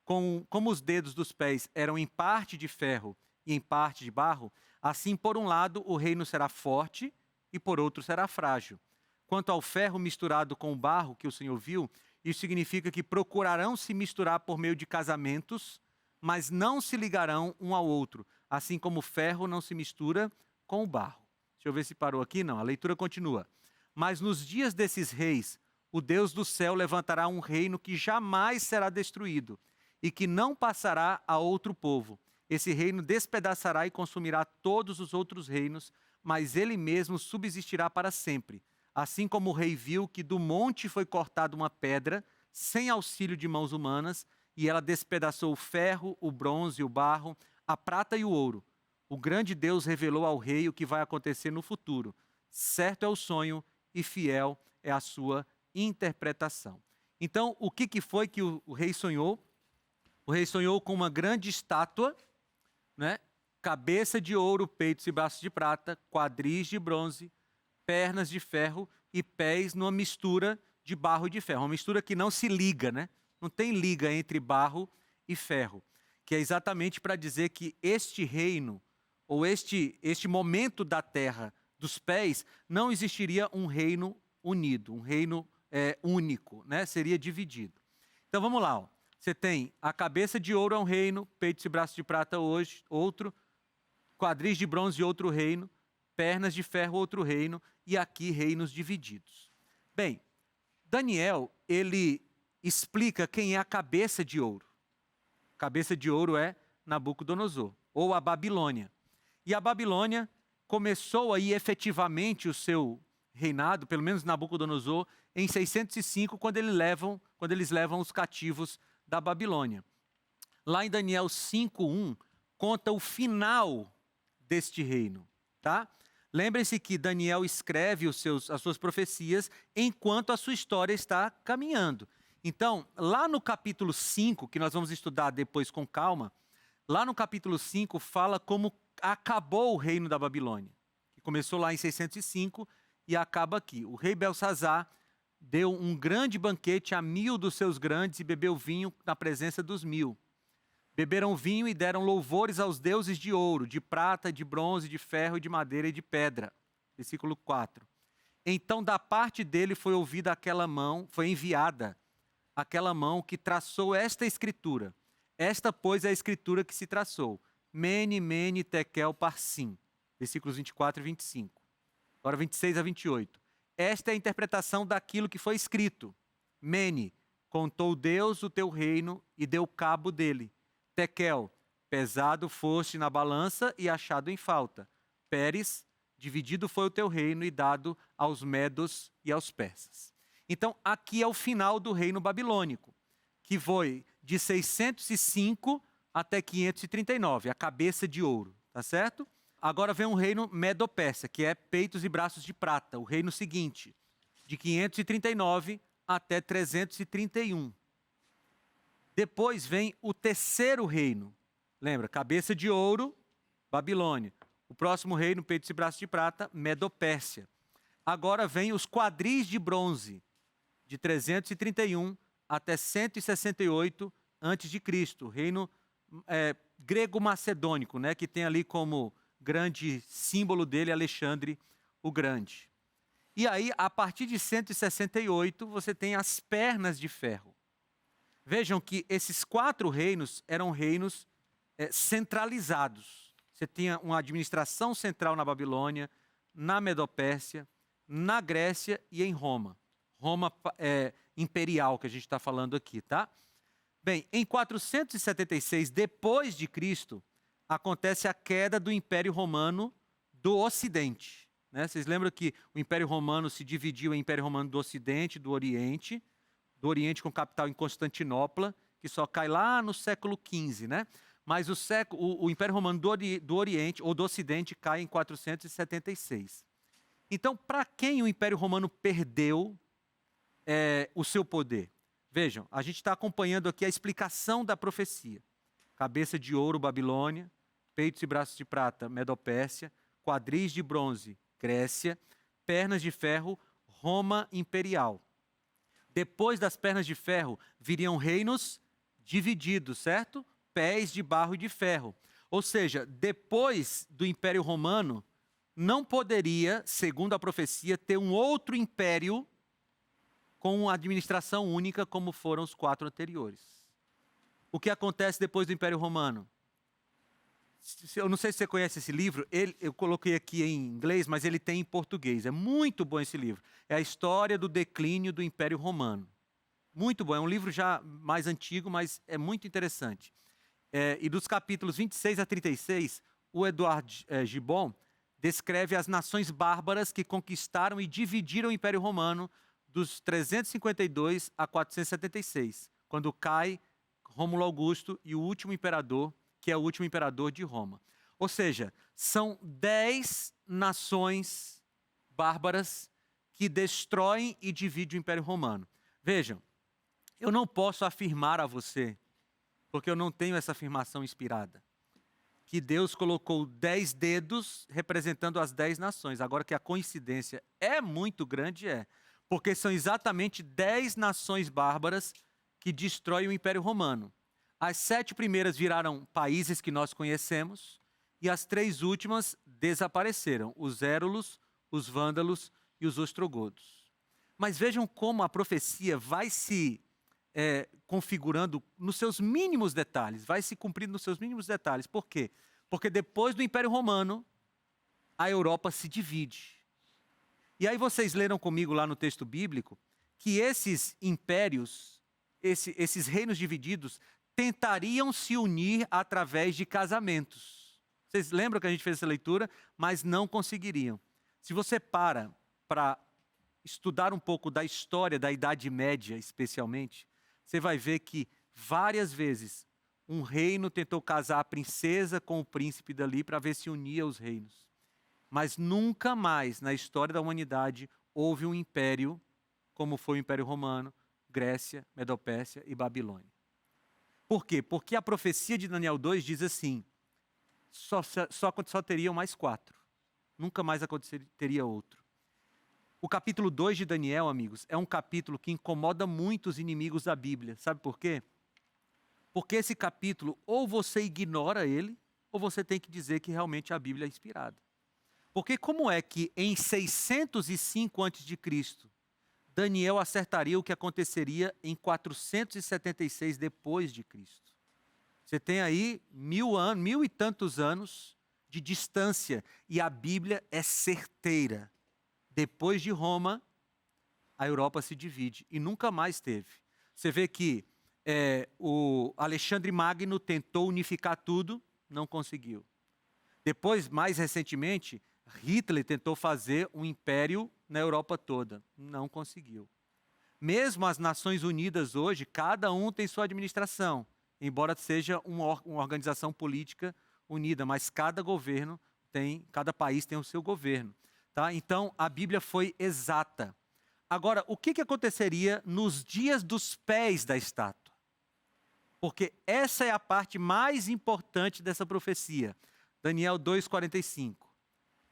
Como os dedos dos pés eram em parte de ferro e em parte de barro, assim, por um lado, o reino será forte e por outro será frágil. Quanto ao ferro misturado com o barro que o Senhor viu, isso significa que procurarão se misturar por meio de casamentos, mas não se ligarão um ao outro, assim como o ferro não se mistura com o barro. Deixa eu ver se parou aqui. Não, a leitura continua. Mas nos dias desses reis, o Deus do céu levantará um reino que jamais será destruído e que não passará a outro povo. Esse reino despedaçará e consumirá todos os outros reinos, mas ele mesmo subsistirá para sempre. Assim como o rei viu que do monte foi cortada uma pedra, sem auxílio de mãos humanas, e ela despedaçou o ferro, o bronze, o barro, a prata e o ouro. O grande Deus revelou ao rei o que vai acontecer no futuro. Certo é o sonho e fiel é a sua interpretação. Então, o que foi que o rei sonhou? O rei sonhou com uma grande estátua, né? Cabeça de ouro, peitos e braços de prata, quadris de bronze, pernas de ferro e pés numa mistura de barro e de ferro. Uma mistura que não se liga, né? Não tem liga entre barro e ferro. Que é exatamente para dizer que este reino, ou este momento da terra dos pés, não existiria um reino unido, um reino único, né? Seria dividido. Então vamos lá. Ó. Você tem a cabeça de ouro é um reino, peitos e braços de prata hoje, outro, quadris de bronze outro reino, pernas de ferro outro reino, e aqui reinos divididos. Bem, Daniel, ele explica quem é a cabeça de ouro. Cabeça de ouro é Nabucodonosor, ou a Babilônia. E a Babilônia começou aí efetivamente o seu reinado, pelo menos Nabucodonosor, em 605, quando eles levam os cativos da Babilônia. Lá em Daniel 5:1, conta o final deste reino, tá? Lembre-se que Daniel escreve as suas profecias enquanto a sua história está caminhando. Então, lá no capítulo 5, que nós vamos estudar depois com calma, lá no capítulo 5 fala como acabou o reino da Babilônia, que começou lá em 605 e acaba aqui. O rei Belsazar deu um grande banquete a 1000 dos seus grandes e bebeu vinho na presença dos 1000. Beberam vinho e deram louvores aos deuses de ouro, de prata, de bronze, de ferro, de madeira e de pedra. Versículo 4. Então da parte dele foi ouvida aquela mão, foi enviada aquela mão que traçou esta escritura. Esta, pois, é a escritura que se traçou. Mene, mene, tekel, parsim. Versículos 24 e 25. Agora 26 a 28. Esta é a interpretação daquilo que foi escrito. Mene, contou Deus o teu reino e deu cabo dele. Tekel, pesado foste na balança e achado em falta. Pérez, dividido foi o teu reino e dado aos medos e aos persas. Então, aqui é o final do reino babilônico, que foi de 605 até 539, a cabeça de ouro, tá certo? Agora vem um reino Medo-Pérsia, que é peitos e braços de prata, o reino seguinte, de 539 até 331. Depois vem o terceiro reino. Lembra? Cabeça de ouro, Babilônia. O próximo reino, peitos e braços de prata, Medo-Pérsia. Agora vem os quadris de bronze, de 331 até 168 a.C., o reino grego-macedônico, né, que tem ali como grande símbolo dele Alexandre o Grande. E aí, a partir de 168, você tem as pernas de ferro. Vejam que esses 4 reinos eram reinos centralizados. Você tinha uma administração central na Babilônia, na Medopérsia, na Grécia e em Roma. Roma imperial, que a gente está falando aqui, tá? Bem, em 476 depois de Cristo, acontece a queda do Império Romano do Ocidente. Né? Vocês lembram que o Império Romano se dividiu em Império Romano do Ocidente e do Oriente com capital em Constantinopla, que só cai lá no século XV, né? Mas o Império Romano do Oriente, ou do Ocidente, cai em 476. Então, para quem o Império Romano perdeu o seu poder? Vejam, a gente está acompanhando aqui a explicação da profecia. Cabeça de ouro, Babilônia; peitos e braços de prata, Medopérsia; quadris de bronze, Grécia; pernas de ferro, Roma imperial. Depois das pernas de ferro, viriam reinos divididos, certo? Pés de barro e de ferro. Ou seja, depois do Império Romano, não poderia, segundo a profecia, ter um outro império com administração única como foram os 4 anteriores. O que acontece depois do Império Romano? Eu não sei se você conhece esse livro, eu coloquei aqui em inglês, mas ele tem em português. É muito bom esse livro. É a história do declínio do Império Romano. Muito bom, é um livro já mais antigo, mas é muito interessante. E dos capítulos 26 a 36, o Edouard Gibbon descreve as nações bárbaras que conquistaram e dividiram o Império Romano dos 352 a 476, quando cai Rômulo Augusto e o último imperador, que é o último imperador de Roma. Ou seja, são 10 nações bárbaras que destroem e dividem o Império Romano. Vejam, eu não posso afirmar a você, porque eu não tenho essa afirmação inspirada, que Deus colocou 10 dedos representando as 10 nações. Agora que a coincidência é muito grande, porque são exatamente 10 nações bárbaras que destroem o Império Romano. As 7 primeiras viraram países que nós conhecemos e as 3 últimas desapareceram: os Érulos, os Vândalos e os Ostrogodos. Mas vejam como a profecia vai se configurando nos seus mínimos detalhes, vai se cumprindo nos seus mínimos detalhes. Por quê? Porque depois do Império Romano, a Europa se divide. E aí vocês leram comigo lá no texto bíblico que esses impérios, esses reinos divididos, tentariam se unir através de casamentos. Vocês lembram que a gente fez essa leitura? Mas não conseguiriam. Se você para estudar um pouco da história da Idade Média, especialmente, você vai ver que várias vezes um reino tentou casar a princesa com o príncipe dali para ver se unia os reinos. Mas nunca mais na história da humanidade houve um império como foi o Império Romano, Grécia, Medopérsia e Babilônia. Por quê? Porque a profecia de Daniel 2 diz assim: só teriam mais 4. Nunca mais teria outro. O capítulo 2 de Daniel, amigos, é um capítulo que incomoda muito os inimigos da Bíblia. Sabe por quê? Porque esse capítulo, ou você ignora ele, ou você tem que dizer que realmente a Bíblia é inspirada. Porque como é que em 605 a.C., Daniel acertaria o que aconteceria em 476 depois de Cristo? Você tem aí 1000 e tantos anos de distância, e a Bíblia é certeira. Depois de Roma, a Europa se divide e nunca mais teve. Você vê que o Alexandre Magno tentou unificar tudo, não conseguiu. Depois, mais recentemente, Hitler tentou fazer um império na Europa toda, não conseguiu. Mesmo as Nações Unidas hoje, cada um tem sua administração, embora seja uma organização política unida, mas cada país tem o seu governo. Tá? Então, a Bíblia foi exata. Agora, o que aconteceria nos dias dos pés da estátua? Porque essa é a parte mais importante dessa profecia. Daniel 2,45.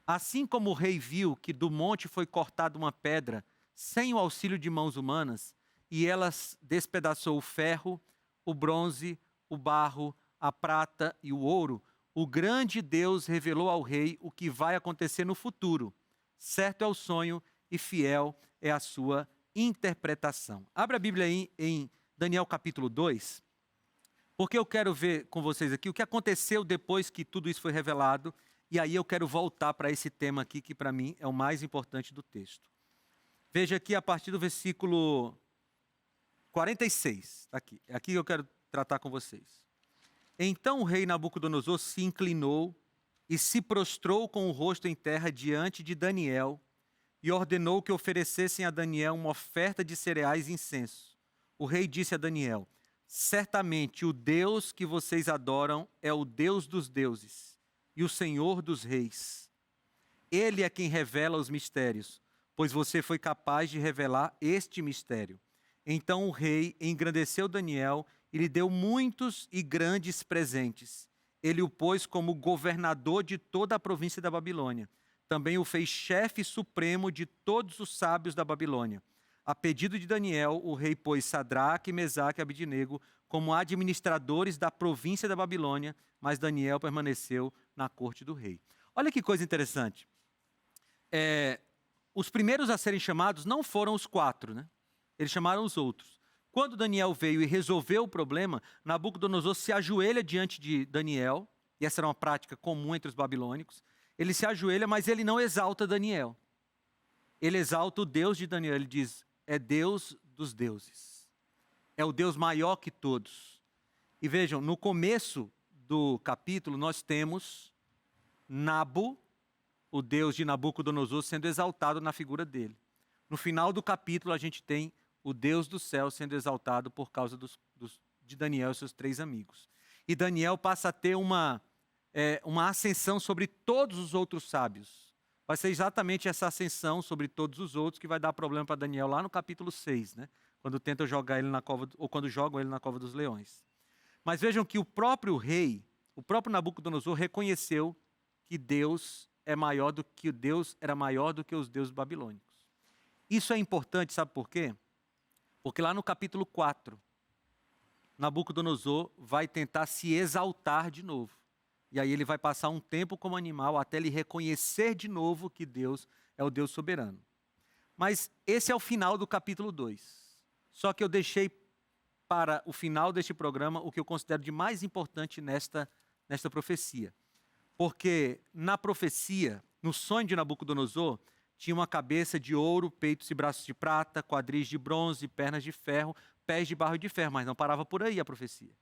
Assim como o rei viu que do monte foi cortada uma pedra sem o auxílio de mãos humanas, e elas despedaçou o ferro, o bronze, o barro, a prata e o ouro, o grande Deus revelou ao rei o que vai acontecer no futuro. Certo é o sonho e fiel é a sua interpretação. Abra a Bíblia aí em Daniel capítulo 2, porque eu quero ver com vocês aqui o que aconteceu depois que tudo isso foi revelado, e aí eu quero voltar para esse tema aqui, que para mim é o mais importante do texto. Veja aqui a partir do versículo 46, aqui. É aqui que eu quero tratar com vocês. Então o rei Nabucodonosor se inclinou e se prostrou com o rosto em terra diante de Daniel e ordenou que oferecessem a Daniel uma oferta de cereais e incenso. O rei disse a Daniel: certamente o Deus que vocês adoram é o Deus dos deuses e o Senhor dos reis. Ele é quem revela os mistérios, pois você foi capaz de revelar este mistério. Então o rei engrandeceu Daniel e lhe deu muitos e grandes presentes. Ele o pôs como governador de toda a província da Babilônia. Também o fez chefe supremo de todos os sábios da Babilônia. A pedido de Daniel, o rei pôs Sadraque, Mesaque e Abednego como administradores da província da Babilônia, mas Daniel permaneceu na corte do rei. Olha que coisa interessante. Os primeiros a serem chamados não foram os 4, né? Eles chamaram os outros. Quando Daniel veio e resolveu o problema, Nabucodonosor se ajoelha diante de Daniel, e essa era uma prática comum entre os babilônicos. Ele se ajoelha, mas ele não exalta Daniel. Ele exalta o Deus de Daniel. Ele diz, é Deus dos deuses. É o Deus maior que todos. E vejam, no começo do capítulo, nós temos Nabo, o Deus de Nabucodonosor, sendo exaltado na figura dele. No final do capítulo, a gente tem o Deus do céu sendo exaltado por causa de Daniel e seus 3 amigos. E Daniel passa a ter uma ascensão sobre todos os outros sábios. Vai ser exatamente essa ascensão sobre todos os outros que vai dar problema para Daniel lá no capítulo 6, né? Quando tentam jogar ele na cova, ou quando jogam ele na cova dos leões. Mas vejam que o próprio rei, o próprio Nabucodonosor reconheceu que Deus era maior do que os deuses babilônicos. Isso é importante, sabe por quê? Porque lá no capítulo 4, Nabucodonosor vai tentar se exaltar de novo. E aí ele vai passar um tempo como animal até ele reconhecer de novo que Deus é o Deus soberano. Mas esse é o final do capítulo 2. Só que eu deixei para o final deste programa o que eu considero de mais importante nesta profecia. Porque na profecia, no sonho de Nabucodonosor, tinha uma cabeça de ouro, peitos e braços de prata, quadris de bronze, pernas de ferro, pés de barro e de ferro. Mas não parava por aí a profecia.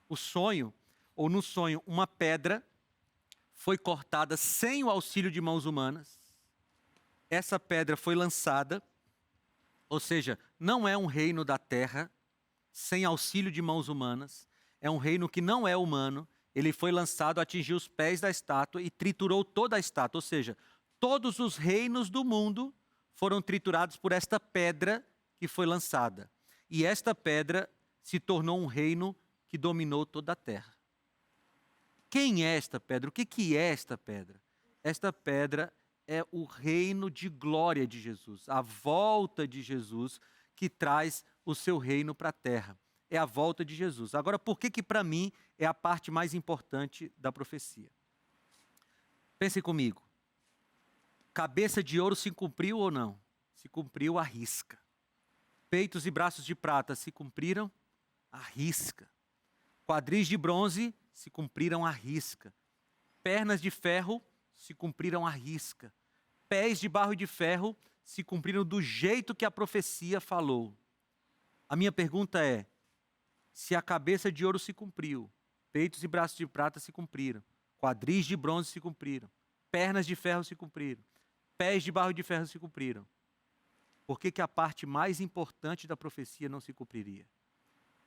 No sonho, uma pedra foi cortada sem o auxílio de mãos humanas. Essa pedra foi lançada, ou seja, não é um reino da terra, sem auxílio de mãos humanas. É um reino que não é humano. Ele foi lançado, atingiu os pés da estátua e triturou toda a estátua, ou seja, todos os reinos do mundo foram triturados por esta pedra que foi lançada. E esta pedra se tornou um reino que dominou toda a terra. Quem é esta pedra? O que é esta pedra? Esta pedra é o reino de glória de Jesus, a volta de Jesus que traz o seu reino para a terra. É a volta de Jesus. Agora, por que para mim é a parte mais importante da profecia? Pensem comigo. Cabeça de ouro se cumpriu ou não? Se cumpriu à risca. Peitos e braços de prata se cumpriram à risca. Quadris de bronze se cumpriram à risca. Pernas de ferro se cumpriram à risca. Pés de barro e de ferro se cumpriram do jeito que a profecia falou. A minha pergunta é, se a cabeça de ouro se cumpriu, peitos e braços de prata se cumpriram, quadris de bronze se cumpriram, pernas de ferro se cumpriram, pés de barro e de ferro se cumpriram, por que a parte mais importante da profecia não se cumpriria?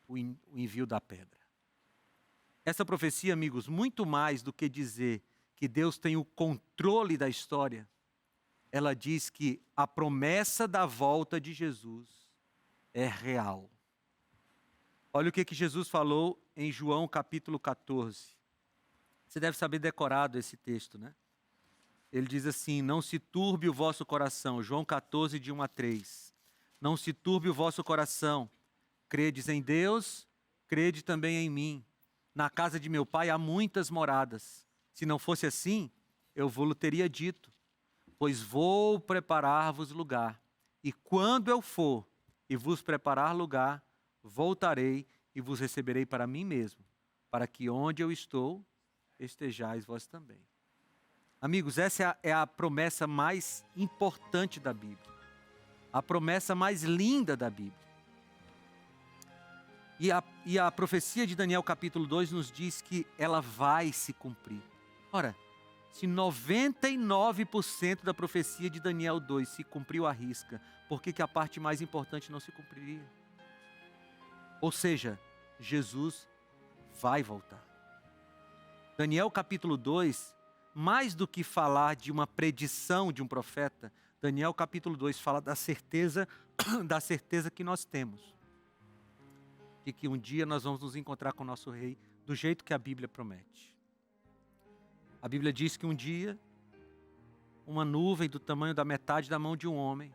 O envio da pedra. Essa profecia, amigos, muito mais do que dizer que Deus tem o controle da história, ela diz que a promessa da volta de Jesus é real. Olha o que Jesus falou em João capítulo 14. Você deve saber decorado esse texto, né? Ele diz assim, não se turbe o vosso coração. João 14, de 1 a 3. Não se turbe o vosso coração. Credes em Deus, crede também em mim. Na casa de meu pai há muitas moradas. Se não fosse assim, eu vou-lo teria dito. Pois vou preparar-vos lugar. E quando eu for e vos preparar lugar, voltarei e vos receberei para mim mesmo, para que onde eu estou, estejais vós também. Amigos, essa é a promessa mais importante da Bíblia. A promessa mais linda da Bíblia. E a profecia de Daniel capítulo 2 nos diz que ela vai se cumprir. Ora, se 99% da profecia de Daniel 2 se cumpriu à risca, por que a parte mais importante não se cumpriria? Ou seja, Jesus vai voltar. Daniel capítulo 2, mais do que falar de uma predição de um profeta, Daniel capítulo 2 fala da certeza que nós temos. De que um dia nós vamos nos encontrar com o nosso rei do jeito que a Bíblia promete. A Bíblia diz que um dia, uma nuvem do tamanho da metade da mão de um homem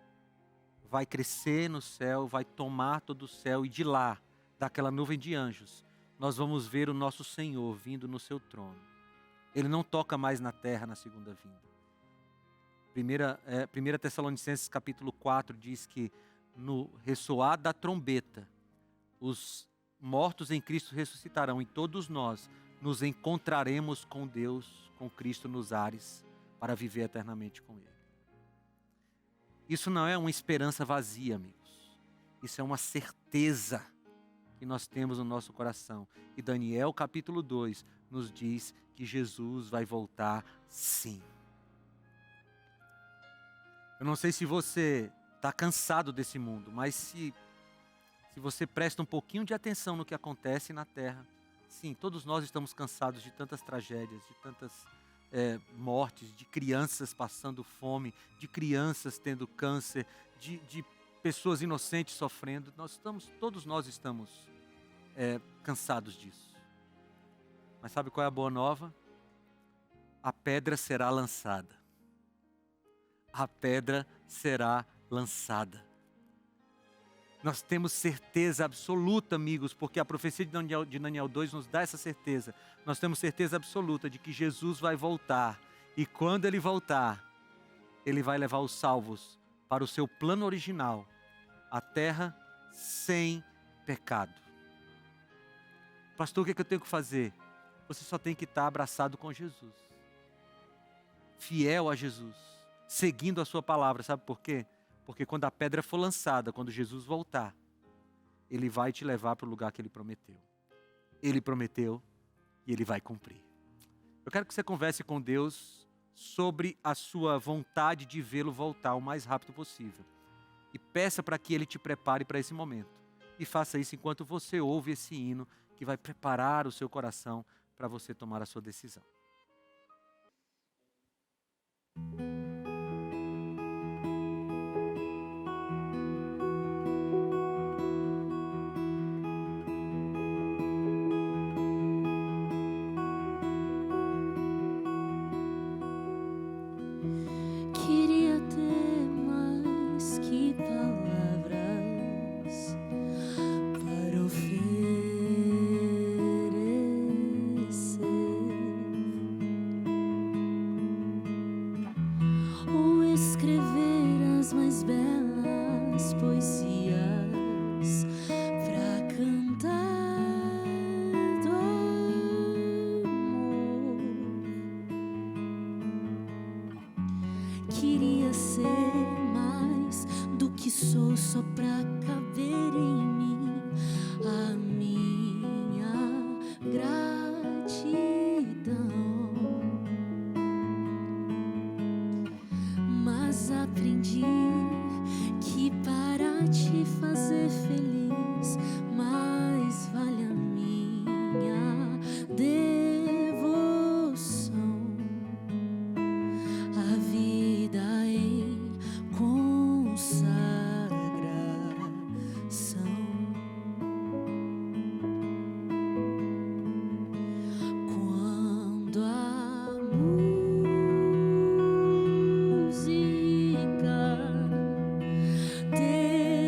vai crescer no céu, vai tomar todo o céu, e de lá, daquela nuvem de anjos, nós vamos ver o nosso Senhor vindo no seu trono. Ele não toca mais na terra na segunda vinda. 1 Tessalonicenses capítulo 4 diz que no ressoar da trombeta, os mortos em Cristo ressuscitarão e todos nós nos encontraremos com Deus, com Cristo nos ares, para viver eternamente com Ele. Isso não é uma esperança vazia, amigos. Isso é uma certeza que nós temos no nosso coração. E Daniel capítulo 2 nos diz que Jesus vai voltar sim. Eu não sei se você está cansado desse mundo, mas se você presta um pouquinho de atenção no que acontece na terra, sim, todos nós estamos cansados de tantas tragédias, de tantas mortes, de crianças passando fome, de crianças tendo câncer, de pessoas inocentes sofrendo. Todos nós estamos cansados disso. Mas sabe qual é a boa nova? A pedra será lançada. A pedra será lançada. Nós temos certeza absoluta, amigos, porque a profecia de Daniel 2 nos dá essa certeza. Nós temos certeza absoluta de que Jesus vai voltar. E quando Ele voltar, Ele vai levar os salvos para o seu plano original, a terra sem pecado. Pastor, o que eu tenho que fazer? Você só tem que estar abraçado com Jesus, fiel a Jesus, seguindo a sua palavra. Sabe por quê? Porque quando a pedra for lançada, quando Jesus voltar, Ele vai te levar para o lugar que Ele prometeu. Ele prometeu e Ele vai cumprir. Eu quero que você converse com Deus sobre a sua vontade de vê-lo voltar o mais rápido possível. E peça para que Ele te prepare para esse momento. E faça isso enquanto você ouve esse hino que vai preparar o seu coração para você tomar a sua decisão. Queria ter mais que palavras para oferecer, ou escrever as mais belas poesias para cantar do amor. Queria ser mais do que sou, só pra caber em mim a minha gratidão. Mas aprendi que para te fazer feliz, mais vale a minha devoção. A vida em consagração. Quando a música terminar,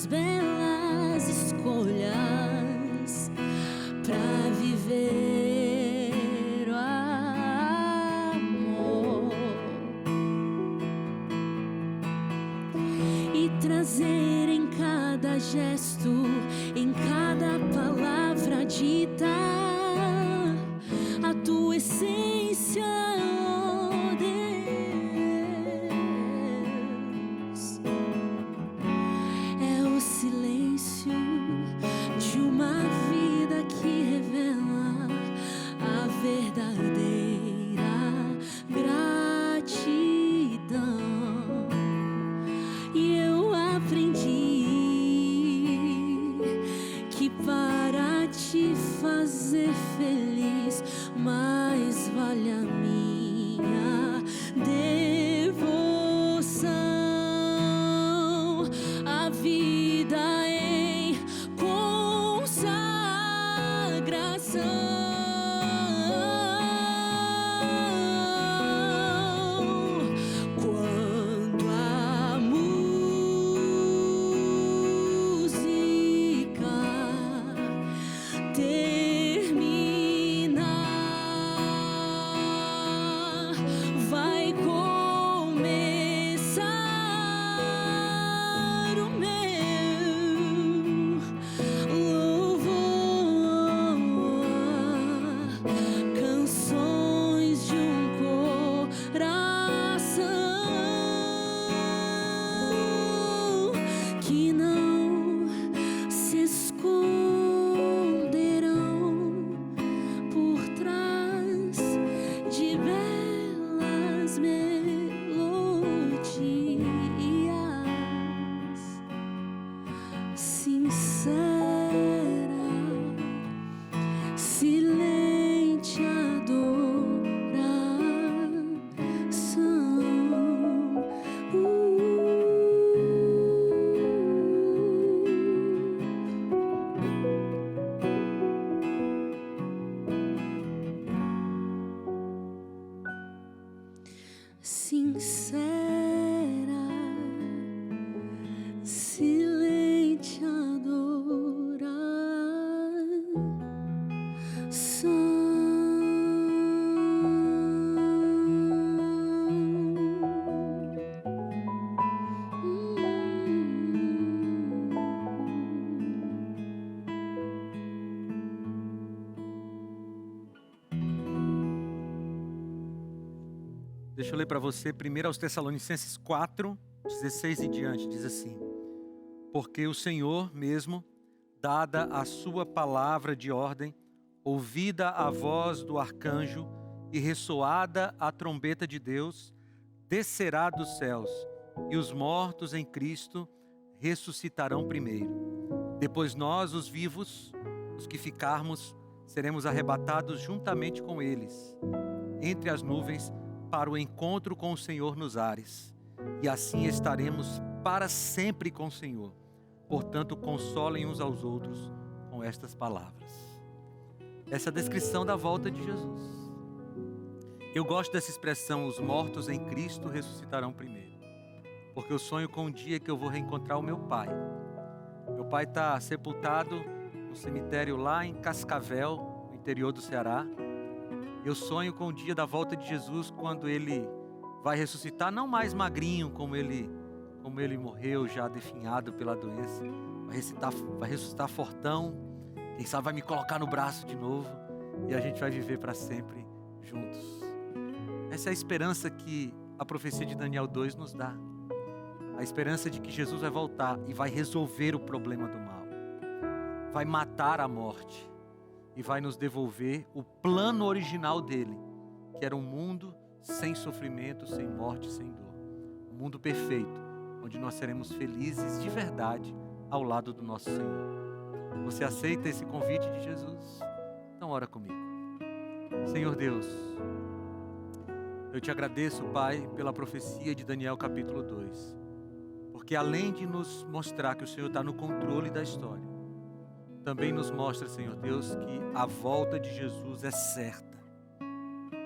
as belas escolhas pra viver o amor e trazer em cada gesto, em cada palavra dita, a tua essência, oh Deus. É o silêncio de uma vida que revela a verdadeira gratidão. E eu aprendi que para te fazer feliz, mais vale a minha devoção, a vida em consagração. Quando a música terminar, vai começar o meu louvor, canções de um coração que não se esconderão por trás de belas melodias, sincera, silente adoração. Sincera, silente Deixa eu ler para você, 1 aos Tessalonicenses 4, 16 e diante, diz assim: porque o Senhor mesmo, dada a sua palavra de ordem, ouvida a voz do arcanjo e ressoada a trombeta de Deus, descerá dos céus, e os mortos em Cristo ressuscitarão primeiro. Depois nós, os vivos, os que ficarmos, seremos arrebatados juntamente com eles, entre as nuvens, para o encontro com o Senhor nos ares. E assim estaremos para sempre com o Senhor. Portanto, consolem uns aos outros com estas palavras. Essa é a descrição da volta de Jesus. Eu gosto dessa expressão, os mortos em Cristo ressuscitarão primeiro. Porque eu sonho com um dia que eu vou reencontrar o meu pai. Meu pai está sepultado no cemitério lá em Cascavel, no interior do Ceará. Eu sonho com o dia da volta de Jesus, quando ele vai ressuscitar, não mais magrinho como ele morreu, já definhado pela doença. Vai ressuscitar fortão. Quem sabe vai me colocar no braço de novo. E a gente vai viver para sempre juntos. Essa é a esperança que a profecia de Daniel 2 nos dá. A esperança de que Jesus vai voltar e vai resolver o problema do mal. Vai matar a morte. E vai nos devolver o plano original dele, que era um mundo sem sofrimento, sem morte, sem dor. Um mundo perfeito, onde nós seremos felizes de verdade ao lado do nosso Senhor. Você aceita esse convite de Jesus? Então ora comigo. Senhor Deus, eu te agradeço, Pai, pela profecia de Daniel capítulo 2. Porque além de nos mostrar que o Senhor está no controle da história, também nos mostra, Senhor Deus, que a volta de Jesus é certa.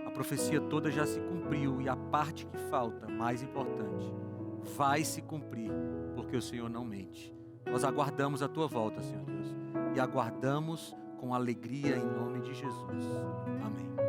A profecia toda já se cumpriu e a parte que falta, mais importante, vai se cumprir, porque o Senhor não mente. Nós aguardamos a tua volta, Senhor Deus, e aguardamos com alegria em nome de Jesus. Amém.